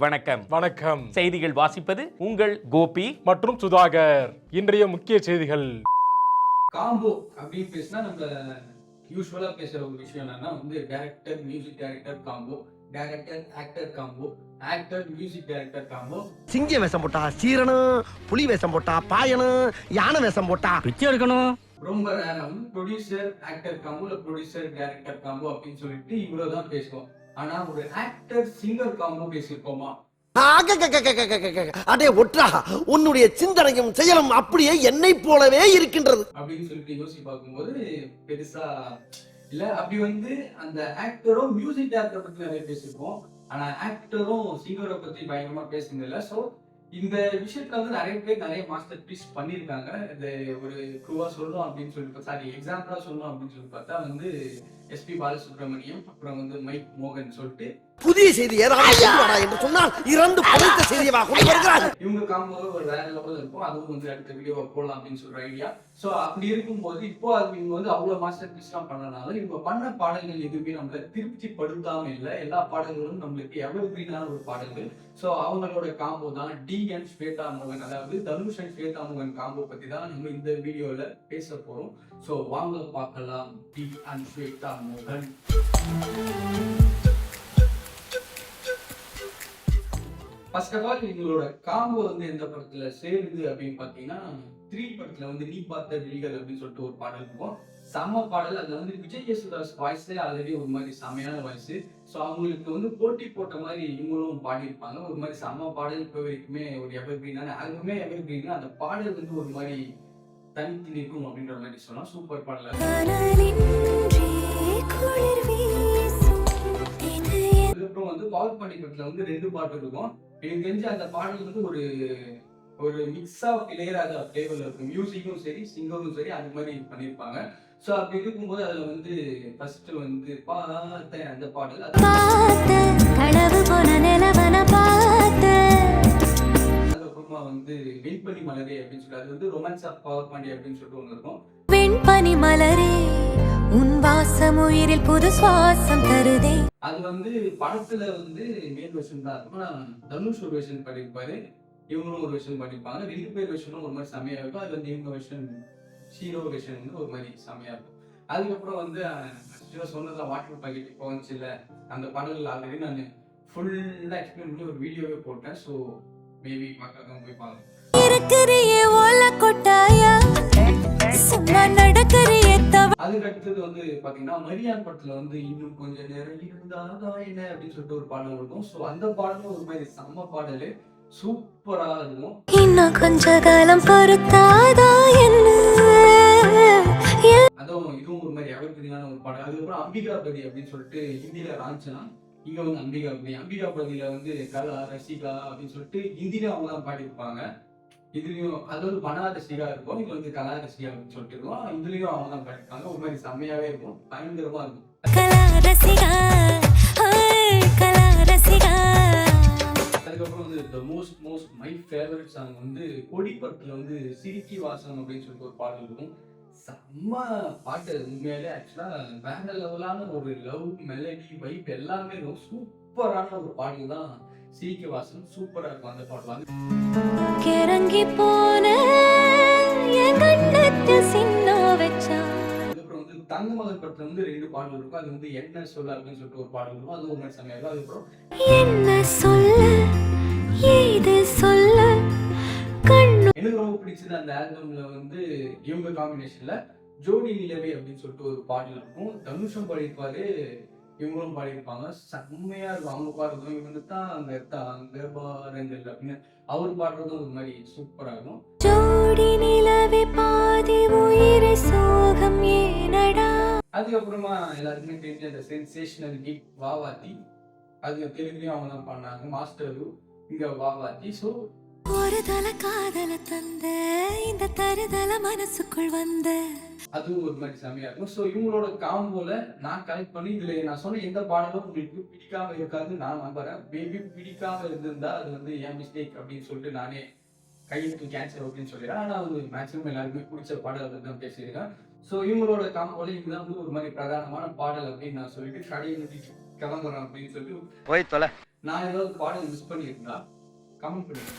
வணக்கம். வணக்கம். செய்திகள் வாசிப்பது உங்கள் கோபி மற்றும் சுதாகர். இன்றைய முக்கிய செய்திகள். காம்போ அப்படின்னு பேசினா நம்ம யூஸ்வலா பேசுற ஒரு விஷயம் என்னன்னா director music director combo, director actor combo, actor music director combo. சிங்க வேஷம் போட்டா சீரணும், புலி வேஷம் போட்டா பாயணும், யானை வேஷம் போட்டா பிச்சை எடுக்கணும். ரொம்ப ரேரா ப்ரொடியூசர் ஆக்டர் காம்போ இல்ல ப்ரொடியூசர் டைரக்டர் காம்போ அப்படின்னு சொல்லிட்டு இவ்வளவுதான் பேசுவோம். ஆனா ஒரு ஆக்டர் சிங்கர் காம்போ பேசியிருக்கோமா? அடே ஒற்றா, உன்னுடைய சிந்தனையும் செயலும் அப்படியே என்னை போலவே இருக்கின்றது அப்படின்னு சொல்லிட்டு யோசிச்சு பார்க்கும்போது பெருசா இல்ல. அப்படி அந்த ஆக்டரும் மியூசிக் டைரக்டர் பத்தி நிறைய பேசியிருக்கோம். ஆனா ஆக்டரும் சிங்கரை பத்தி பயங்கரமா பேசுனது இல்ல. சோ இந்த விஷயத்துல நிறைய பேர் நிறைய மாஸ்டர் பீஸ் பண்ணியிருக்காங்க. இது ஒரு க்ரூவா சொல்லணும் அப்படின்னு சொல்லிட்டு சாரி எக்ஸாம்பிளா சொல்லணும் அப்படின்னு சொல்லி பார்த்தா எஸ்பி பாலசுப்ரமணியம், அப்புறம் மைக் மோகன் சொல்லிட்டு புதிய செய்தி ஏதாவது என்று சொன்னால் இரண்டு படைத்த செய்தியவா கொண்டு வருகிறார்கள். இவங்க காம்போ ஒரு வேற லெவல் இருக்கும். அதுவும் அடுத்த வீடியோவை போடலாம் அப்படின்னு சொல்ற ஐடியா. சோ அப்படி இருக்கும்போது இப்போ அது இவங்க அவ்வளவு மாஸ்டர் பீஸ் எல்லாம் பண்ணனால இவங்க பண்ண பாடல்கள் எதுவுமே நம்மள திருப்தி படுத்தாம இல்லை. எல்லா பாடல்களும் நம்மளுக்கு எவர் கிரீனான ஒரு பாடல்கள். சோ அவங்களோட காம்போ தான் டி அண்ட் ஸ்வேதா மோகன், அதாவது தனுஷ் அண்ட் ஸ்வேதா மோகன் காம்போ பத்தி தான் நம்ம இந்த வீடியோல பேச போறோம். சோ வாங்க பார்க்கலாம் டி அண்ட் ஸ்வேதா மோகன். ஃபர்ஸ்ட் ஆஃப் ஆல் இவங்களோட காம்போ எந்த படத்துல சேருது அப்படின்னு பாத்தீங்கன்னா 3 படத்துல நீ பார்த்த விழிகள் அப்படின்னு சொல்லிட்டு ஒரு பாடல் இருக்கும். செம்ம பாடல். அதுல விஜய் யேசுதாஸ் வாய்ஸ்ல ஆல்ரெடி ஒரு மாதிரி செம்மையான வாய்ஸ். ஸோ அவங்களுக்கு போட்டி போட்ட மாதிரி இவங்களும் பாடியிருப்பாங்க. ஒரு மாதிரி செம்ம பாடல். இப்போ வரைக்குமே ஒரு எவர் கிரீனான ஆல்பமே எவர் கிரீன். அந்த பாடல் ஒரு மாதிரி தனித்து நிற்கும் அப்படின்ற மாதிரி சொல்லலாம். சூப்பர் பாடல். அதுக்கப்புறம் பவர் பாண்டி படத்துல 2 பாட்டு இருக்கும். எனக்கு தெரிஞ்சு அந்த பாடல் ஒரு மிக்ஸ் ஆஃப் இளையராஜா ஃப்ளேவர்ல இருக்கும். மியூசிக்கும் சரி சிங்கரும் சரி அந்த மாதிரி பண்ணியிருப்பாங்க. ஸோ அப்படி இருக்கும்போது அதுல ஃபர்ஸ்ட் பார்த்தேன் அந்த பாடல். அதுக்கப்புறமா வெண்பனி மலரே அப்படின்னு சொல்லிட்டு அது ரொமான்ஸ் ஆஃப் பவர் பாண்டி அப்படின்னு சொல்லிட்டு ஒன்று இருக்கும். வெண்பனி மலரே உன் வாசம் உயிரில் புது சுவாசம் தருதே. அது படத்துல மேல் வெர்ஷன் தான் இருக்கும். ஆனா தனுஷ் ஒரு வெர்ஷன் பண்ணியிருப்பாரு, இவங்களும் ஒரு வெர்ஷன் பண்ணிருப்பாங்க. 2 பேர் வெர்ஷனும் ஒரு மாதிரி செமையா இருக்கும். அது இவங்க வெர்ஷன் ஹீரோ வெர்ஷன் ஒரு மாதிரி செமையா இருக்கும். அதுக்கப்புறம் சொன்னதா வாட்டர் பாக்கெட் இப்போ இல்ல அந்த பாடல்கள் ஆல்ரெடி நான் ஃபுல்லா எக்ஸ்பிளைன் பண்ணி ஒரு வீடியோவே போட்டேன். ஸோ மேபி பார்க்காதவங்க போய் பாருங்க. அதுக்கு அடுத்தது பாத்தீங்கன்னா மரியான் படத்துல இன்னும் கொஞ்சம் நேரம் இருந்தாதா என்ன அப்படின்னு சொல்லிட்டு ஒரு பாடல் இருக்கும். ஸோ அந்த பாடலும் ஒரு மாதிரி செம்ம பாடல், சூப்பரா இருக்கும். இன்னும் கொஞ்ச காலம் பொறுத்தாதா என்ன. அதுவும் இதுவும் ஒரு மாதிரி எவர்கிரீனான ஒரு பாடல். அதுக்கப்புறம் அம்பிகாபதி அப்படின்னு சொல்லிட்டு ஹிந்தியில ராஞ்சனா, இங்க அம்பிகாபதி. அம்பிகாபதியில கலா ரசிகா அப்படின்னு சொல்லிட்டு ஹிந்தியில அவங்க தான் பாடியிருப்பாங்க. இதுலயும் அது பனா ரசிகா இருக்கும். இது கலா ரசிகா அப்படின்னு சொல்லிட்டு இருக்கும். இதுலயும் அவங்க தான் பாடியிருப்பாங்க. ஒரு மாதிரி செம்மையாவே இருக்கும், பயங்கரமா இருக்கும். அதுக்கப்புறம் the most my favorite song கொடி படத்துல சிரிக்கி வாசனம் அப்படின்னு சொல்லிட்டு ஒரு பாடல் இருக்கும். செம்ம பாட்டு. உண்மையிலே ஆக்சுவலா வேற லெவலான ஒரு லவ் மெலடி வைப் எல்லாமே சூப்பரான ஒரு பாடல் தான் சிரிக்கி வாசனம். சூப்பரா இருக்கும் அந்த பாடல். அதுக்கப்புறம் தங்க மகன் படத்துல 2 பாடல் இருக்கும். அது என்ன சொல்ல அப்படின்னு சொல்லிட்டு ஒரு பாடல் இருக்கும். அது ஒரு மாதிரி செம்மையா இருக்கும். அதுக்கப்புறம் என்ன சொல்ல ஏது சொல்ல எனக்கு ரொம்ப பிடிச்சது அந்த ஆல்பம்ல இவங்க காம்பினேஷன்ல ஜோடி நிலவே அப்படின்னு சொல்லிட்டு ஒரு பாடல் இருக்கும். தனுஷும் பாடியிருப்பாரு, இவங்களும் பாடியிருப்பாங்க. செம்மையா இருக்கும் அவங்க பாடுறதும். இவங்க தான் அங்க பாருங்கள் அப்படின்னு அவர் பாடுறதும் ஒரு மாதிரி சூப்பரா இருக்கும். ஜோடி நிலவே பாதி உயிரை சோகம் ஏனடா. அதுக்கப்புறமா எல்லாருக்குமே தெரிஞ்ச அந்த சென்சேஷனல் ஹிட் வாவாத்தி. அது தெலுங்குலயும் அவங்க தான் பண்ணாங்க. மாஸ்டரு இங்க வாவாத்தி. ஸோ ஒரு தல காதல தந்த இந்த தருதல மனசுக்குள் வந்த அதுவும் ஒரு மாதிரி செமையா இருக்கும். ஸோ இவங்களோட காம்போல நான் கலெக்ட் பண்ணி இதுல நான் சொன்ன எந்த பாடலும் உங்களுக்கு பிடிக்காம இருக்காது நான் நம்புறேன். மேபி பிடிக்காம இருந்திருந்தா அது என் மிஸ்டேக் அப்படின்னு சொல்லிட்டு நானே கையெழுத்து கேன்சர் அப்படின்னு சொல்லிடுறேன். ஆனா மேக்ஸிமம் எல்லாருக்குமே பிடிச்ச பாடல் தான் பேசியிருக்கேன். ஸோ இவங்களோட காம்போல இதுதான் ஒரு மாதிரி பிரதானமான பாடல் அப்படின்னு நான் சொல்லிட்டு கடையை கிளம்புறேன் அப்படின்னு சொல்லி போய் தொலை. நான் ஏதாவது பாடல் மிஸ் பண்ணியிருந்தா கமெண்ட் பண்ணுங்க.